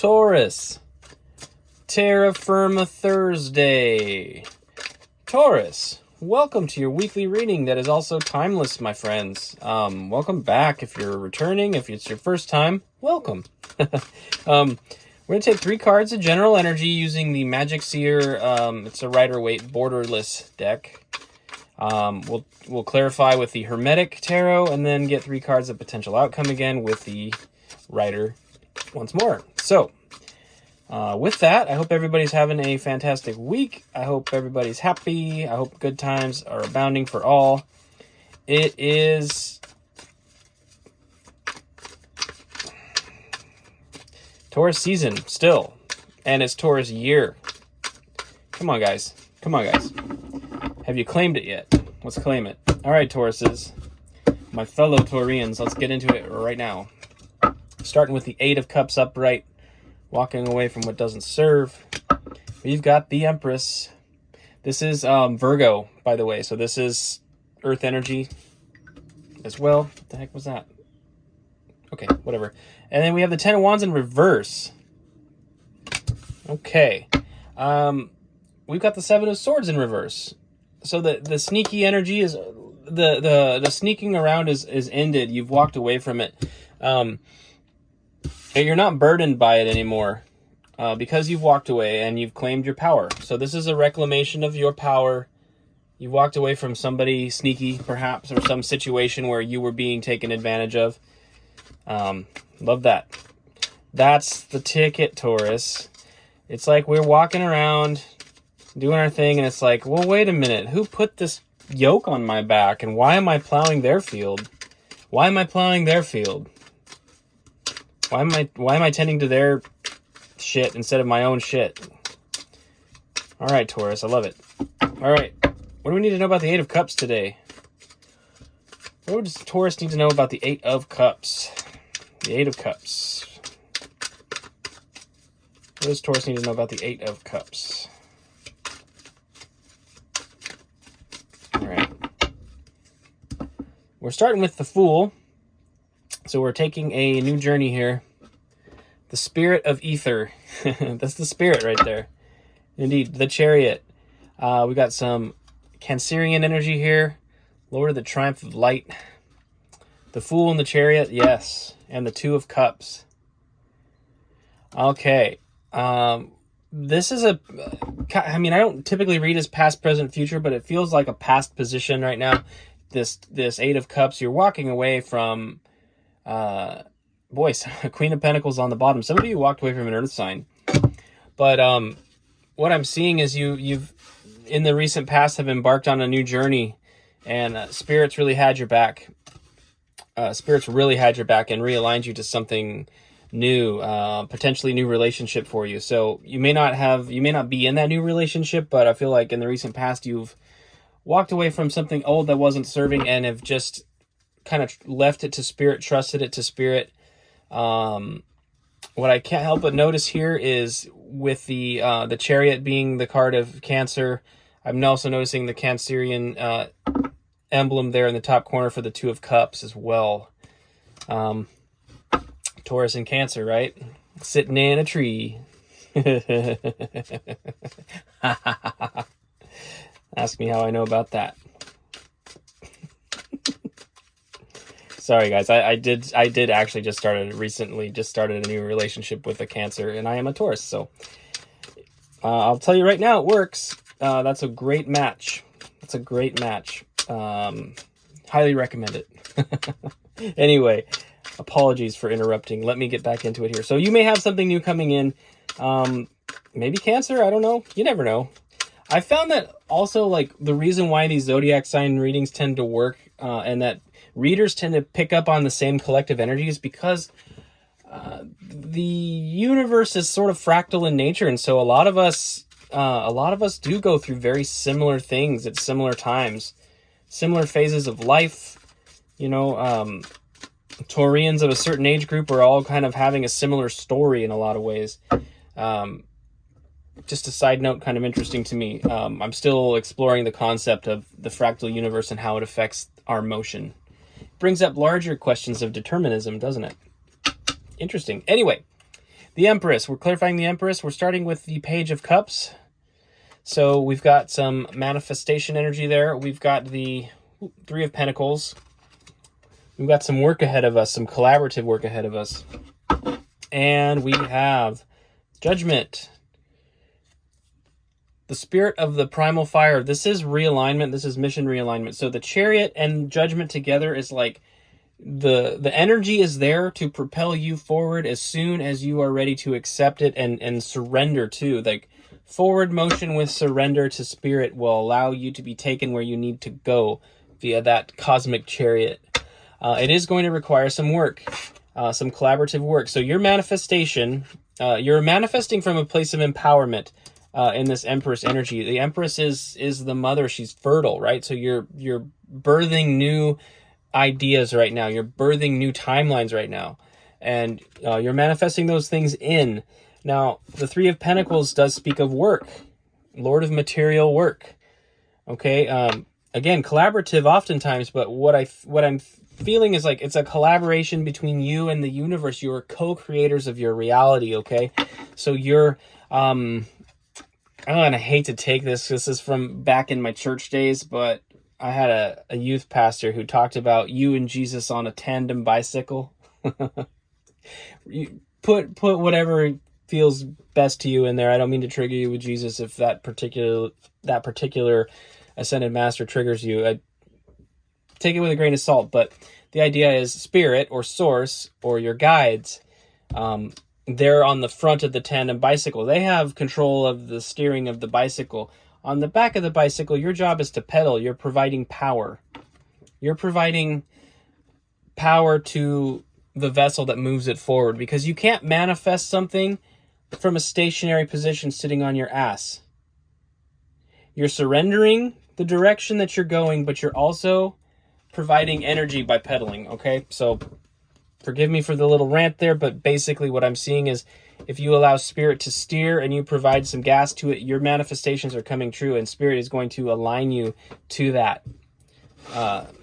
Taurus, Terra Firma Thursday. Taurus, welcome to your weekly reading that is also timeless, my friends. Welcome back. If you're returning, if it's your first time, welcome. We're going to take 3 cards of general energy using the Magic Seer. It's a Rider-Waite borderless deck. We'll clarify with the Hermetic Tarot and then get 3 cards of potential outcome again with the Rider once more. So, with that, I hope everybody's having a fantastic week. I hope everybody's happy. I hope good times are abounding for all. It is Taurus season still, and it's Taurus year. Come on, guys. Come on, guys. Have you claimed it yet? Let's claim it. All right, Tauruses. My fellow Taurians, let's get into it right now. Starting with the 8 of Cups upright, walking away from what doesn't serve. We've got the Empress. This is Virgo, by the way, so this is Earth energy as well. What the heck was that? Okay, whatever. And then we have the 10 of Wands in reverse. Okay. We've got the 7 of Swords in reverse. So the sneaky energy is the sneaking around is ended. You've walked away from it. You're not burdened by it anymore because you've walked away and you've claimed your power. So this is a reclamation of your power. You walked away from somebody sneaky, perhaps, or some situation where you were being taken advantage of. Love that. That's the ticket, Taurus. It's like we're walking around doing our thing, and it's like, well, wait a minute. Who put this yoke on my back, and why am I plowing their field? Why am I plowing their field? Why am I tending to their shit instead of my own shit? All right, Taurus, I love it. All right, what do we need to know about the 8 of Cups today? What does Taurus need to know about the 8 of Cups? The 8 of Cups. What does Taurus need to know about the 8 of Cups? All right. We're starting with the Fool. So we're taking a new journey here. The Spirit of Ether. That's the spirit right there. Indeed, the Chariot. We got some Cancerian energy here. Lord of the Triumph of Light. The Fool and the Chariot, yes. And the 2 of Cups. Okay. This is I don't typically read as past, present, future, but it feels like a past position right now. This 8 of Cups, you're walking away from... Queen of Pentacles on the bottom. Some of you walked away from an earth sign. But what I'm seeing is you've in the recent past have embarked on a new journey, and spirits really had your back. Spirits really had your back and realigned you to something new, potentially new relationship for you. So you may not be in that new relationship, but I feel like in the recent past you've walked away from something old that wasn't serving and have just kind of left it to spirit, trusted it to spirit. What I can't help but notice here is with the Chariot being the card of Cancer, I'm also noticing the Cancerian emblem there in the top corner for the 2 of Cups as well. Taurus and Cancer, right? Sitting in a tree. Ask me how I know about that. Sorry, guys. I did actually just started a new relationship with a Cancer, and I am a Taurus. So I'll tell you right now, it works. That's a great match. That's a great match. Highly recommend it. Anyway, apologies for interrupting. Let me get back into it here. So you may have something new coming in. Maybe Cancer. I don't know. You never know. I found that also, like, the reason why these zodiac sign readings tend to work, and that readers tend to pick up on the same collective energies because the universe is sort of fractal in nature, and so a lot of us do go through very similar things at similar times, similar phases of life. Taurians of a certain age group are all kind of having a similar story in a lot of ways. Just a side note, kind of interesting to me. I'm still exploring the concept of the fractal universe and how it affects our motion. Brings up larger questions of determinism, doesn't it? Interesting. Anyway, The Empress. We're clarifying the Empress. We're starting with the Page of Cups. So we've got some manifestation energy there. We've got the Three of Pentacles. We've got some work ahead of us, some collaborative work ahead of us. And we have Judgment. The Spirit of the Primal Fire. This is realignment. This is mission realignment. So the Chariot and Judgment together is like the energy is there to propel you forward as soon as you are ready to accept it and surrender to. Like forward motion with surrender to Spirit will allow you to be taken where you need to go via that cosmic chariot. It is going to require some work, some collaborative work. So your manifestation, you're manifesting from a place of empowerment in this Empress energy. The Empress is the mother. She's fertile, right? So you're birthing new ideas right now. You're birthing new timelines right now. And you're manifesting those things in. Now, the Three of Pentacles does speak of work. Lord of material work. Okay? Again, collaborative oftentimes, but what I'm feeling is like it's a collaboration between you and the universe. You are co-creators of your reality, okay? So you're... and I hate to take this. This is from back in my church days, but I had a youth pastor who talked about you and Jesus on a tandem bicycle. You put whatever feels best to you in there. I don't mean to trigger you with Jesus if that particular ascended master triggers you. I take it with a grain of salt, but the idea is Spirit or Source or your guides. They're on the front of the tandem bicycle. They have control of the steering of the bicycle. On the back of the bicycle, your job is to pedal. You're providing power. You're providing power to the vessel that moves it forward, because you can't manifest something from a stationary position sitting on your ass. You're surrendering the direction that you're going, but you're also providing energy by pedaling, okay? So forgive me for the little rant there, but basically what I'm seeing is if you allow Spirit to steer and you provide some gas to it, your manifestations are coming true, and Spirit is going to align you to that.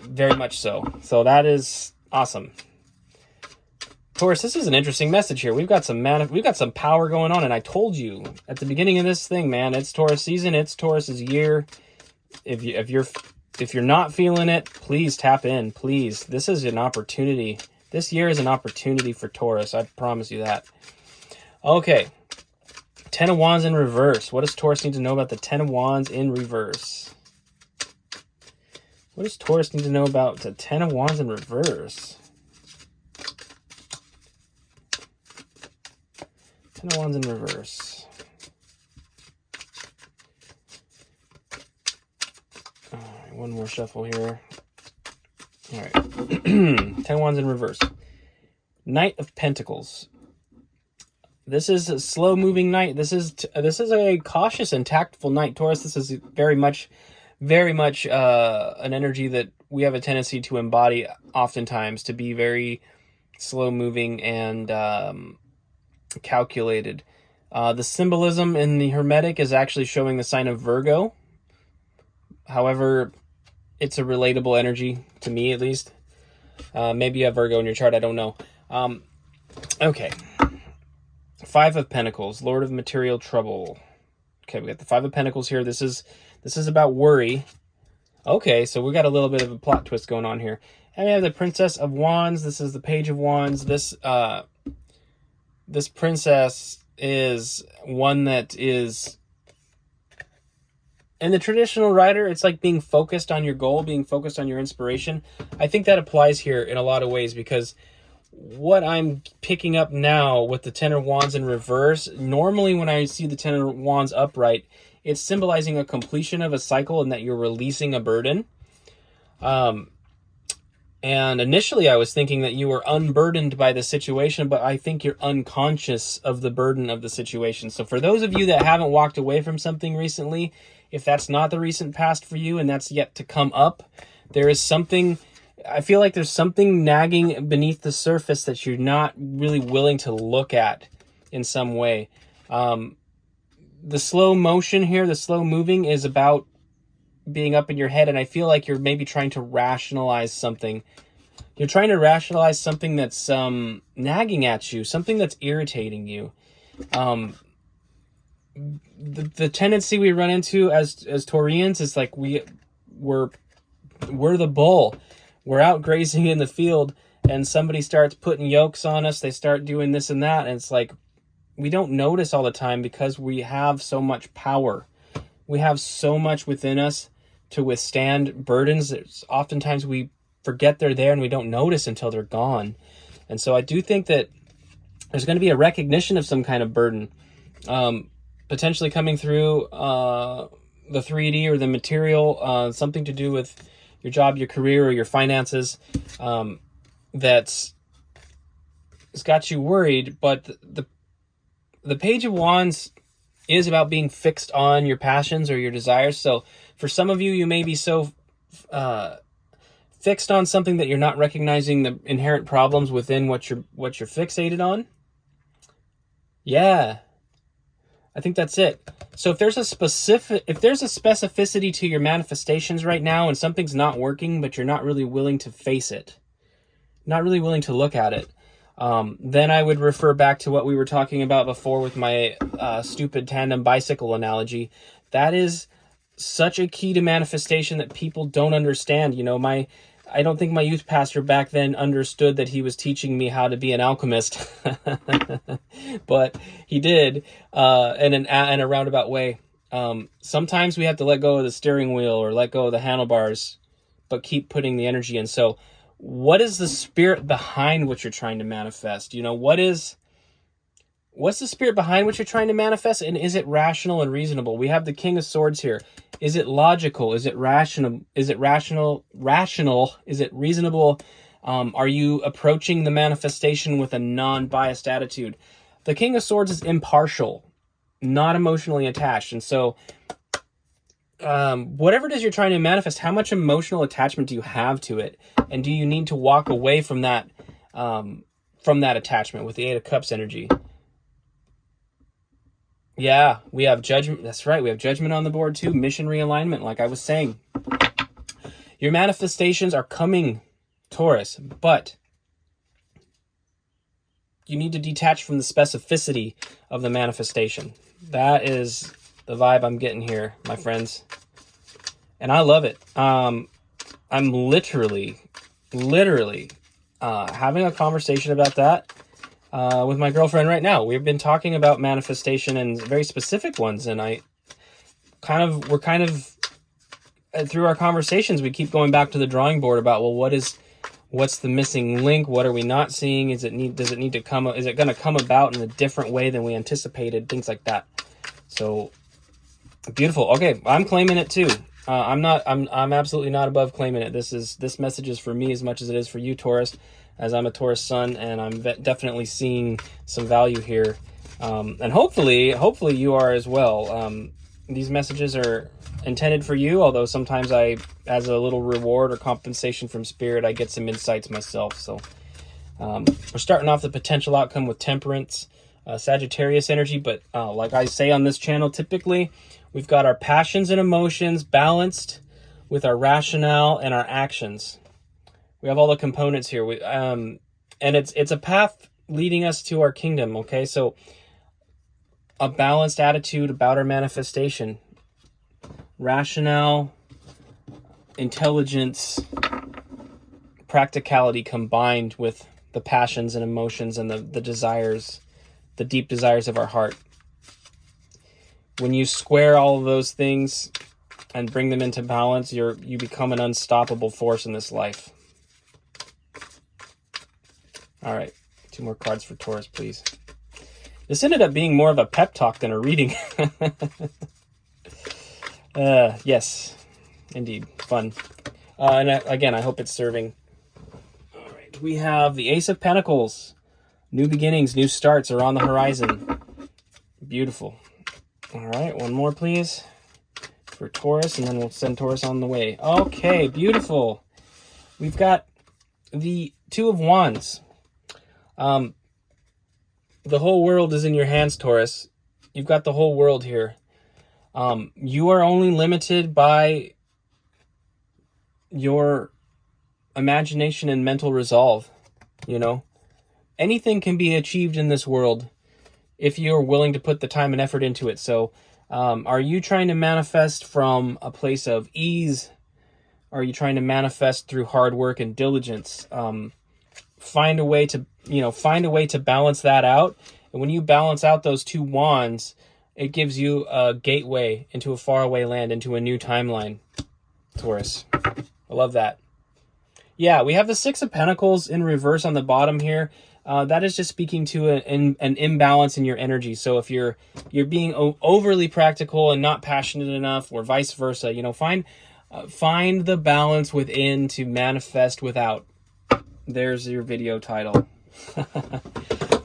Very much so. So that is awesome. Taurus, this is an interesting message here. We've got some power going on, and I told you at the beginning of this thing, man, it's Taurus season, it's Taurus's year. If you're not feeling it, please tap in, please. This is an opportunity. This year is an opportunity for Taurus. I promise you that. Okay. Ten of Wands in reverse. What does Taurus need to know about the Ten of Wands in reverse? What does Taurus need to know about the Ten of Wands in reverse? Ten of Wands in reverse. All right, one more shuffle here. All right. Ten of Wands in reverse. Knight of Pentacles. This is a slow-moving knight. This is a cautious and tactful knight, Taurus. This is very much an energy that we have a tendency to embody oftentimes, to be very slow-moving and calculated. The symbolism in the Hermetic is actually showing the sign of Virgo. However, it's a relatable energy, to me at least. Maybe you have Virgo in your chart, I don't know. Okay. Five of Pentacles, Lord of Material Trouble. Okay, we got the Five of Pentacles here. This is about worry. Okay, so we got a little bit of a plot twist going on here. And we have the Princess of Wands. This is the Page of Wands. This princess is one that is, in the traditional writer, it's like being focused on your goal, being focused on your inspiration. I think that applies here in a lot of ways, because what I'm picking up now with the Ten of Wands in reverse, normally when I see the Ten of Wands upright, it's symbolizing a completion of a cycle and that you're releasing a burden. And initially I was thinking that you were unburdened by the situation, but I think you're unconscious of the burden of the situation. So for those of you that haven't walked away from something recently, if that's not the recent past for you and that's yet to come up, there is something, I feel like there's something nagging beneath the surface that you're not really willing to look at in some way. The slow motion here, the slow moving, is about being up in your head, and I feel like you're maybe trying to rationalize something. You're trying to rationalize something that's nagging at you, something that's irritating you. The tendency we run into as Taurians is like we're the bull. We're out grazing in the field, and somebody starts putting yokes on us. They start doing this and that, and it's like we don't notice all the time because we have so much power. We have so much within us to withstand burdens. Oftentimes we forget they're there and we don't notice until they're gone. And so I do think that there's going to be a recognition of some kind of burden, potentially coming through the 3D or the material, something to do with your job, your career, or your finances, that's got you worried. But the Page of Wands is about being fixed on your passions or your desires. So for some of you, you may be so fixed on something that you're not recognizing the inherent problems within what you're fixated on. Yeah, I think that's it. So if there's a specificity to your manifestations right now and something's not working, but you're not really willing to face it, not really willing to look at it, then I would refer back to what we were talking about before with my stupid tandem bicycle analogy. That is such a key to manifestation that people don't understand. You know, I don't think my youth pastor back then understood that he was teaching me how to be an alchemist, but he did, in a roundabout way. Sometimes we have to let go of the steering wheel or let go of the handlebars, but keep putting the energy in. So what is the spirit behind what you're trying to manifest? You know, what's the spirit behind what you're trying to manifest? And is it rational and reasonable? We have the King of Swords here. Is it logical? Is it rational? Is it rational? Is it reasonable? Are you approaching the manifestation with a non-biased attitude? The King of Swords is impartial, not emotionally attached. And so whatever it is you're trying to manifest, how much emotional attachment do you have to it? And do you need to walk away from that attachment with the Eight of Cups energy? Yeah, we have judgment. That's right. We have judgment on the board too. Mission realignment, like I was saying. Your manifestations are coming, Taurus, but you need to detach from the specificity of the manifestation. That is the vibe I'm getting here, my friends. And I love it. I'm literally having a conversation about that with my girlfriend right now. We've been talking about manifestation and very specific ones, and we're kind of through our conversations, we keep going back to the drawing board about, well, what's the missing link? What are we not seeing? Is it going to come about in a different way than we anticipated? Things like that. So beautiful. Okay, I'm claiming it too. I'm absolutely not above claiming it. This message is for me as much as it is for you, Taurus, as I'm a Taurus sun, and I'm definitely seeing some value here. And hopefully you are as well. These messages are intended for you, although sometimes as a little reward or compensation from Spirit, I get some insights myself. So we're starting off the potential outcome with Temperance, Sagittarius energy, but like I say on this channel, typically we've got our passions and emotions balanced with our rationale and our actions. We have all the components here. And it's a path leading us to our kingdom. Okay, so a balanced attitude about our manifestation, rationale, intelligence, practicality combined with the passions and emotions and the desires, the deep desires of our heart. When you square all of those things and bring them into balance, you become an unstoppable force in this life. All right, 2 more cards for Taurus, please. This ended up being more of a pep talk than a reading. Yes, indeed, fun. And again, I hope it's serving. All right, we have the Ace of Pentacles. New beginnings, new starts are on the horizon. Beautiful. All right, one more, please, for Taurus, and then we'll send Taurus on the way. Okay, beautiful. We've got the Two of Wands. The whole world is in your hands, Taurus. You've got the whole world here. You are only limited by your imagination and mental resolve. You know, anything can be achieved in this world if you're willing to put the time and effort into it. So are you trying to manifest from a place of ease? Are you trying to manifest through hard work and diligence? Find a way to balance that out. And when you balance out those two wands, it gives you a gateway into a faraway land, into a new timeline, Taurus. I love that. Yeah, we have the Six of Pentacles in reverse on the bottom here. That is just speaking to an imbalance in your energy. So if you're being overly practical and not passionate enough, or vice versa, you know, find the balance within to manifest without. There's your video title.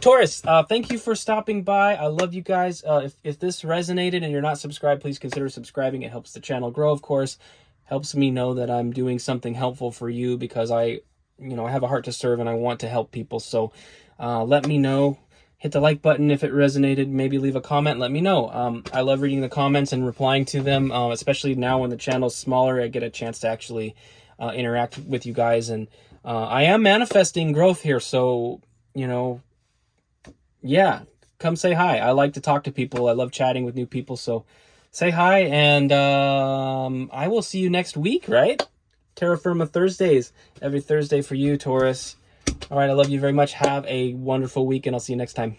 Taurus, thank you for stopping by. I love you guys. If this resonated and you're not subscribed, please consider subscribing. It helps the channel grow, of course. Helps me know that I'm doing something helpful for you, because I have a heart to serve and I want to help people. So let me know. Hit the like button if it resonated. Maybe leave a comment. Let me know. I love reading the comments and replying to them, especially now when the channel's smaller. I get a chance to actually interact with you guys. And I am manifesting growth here. So, yeah, come say hi. I like to talk to people. I love chatting with new people. So say hi, and I will see you next week, right? Terra Firma Thursdays. Every Thursday for you, Taurus. All right, I love you very much. Have a wonderful week, and I'll see you next time.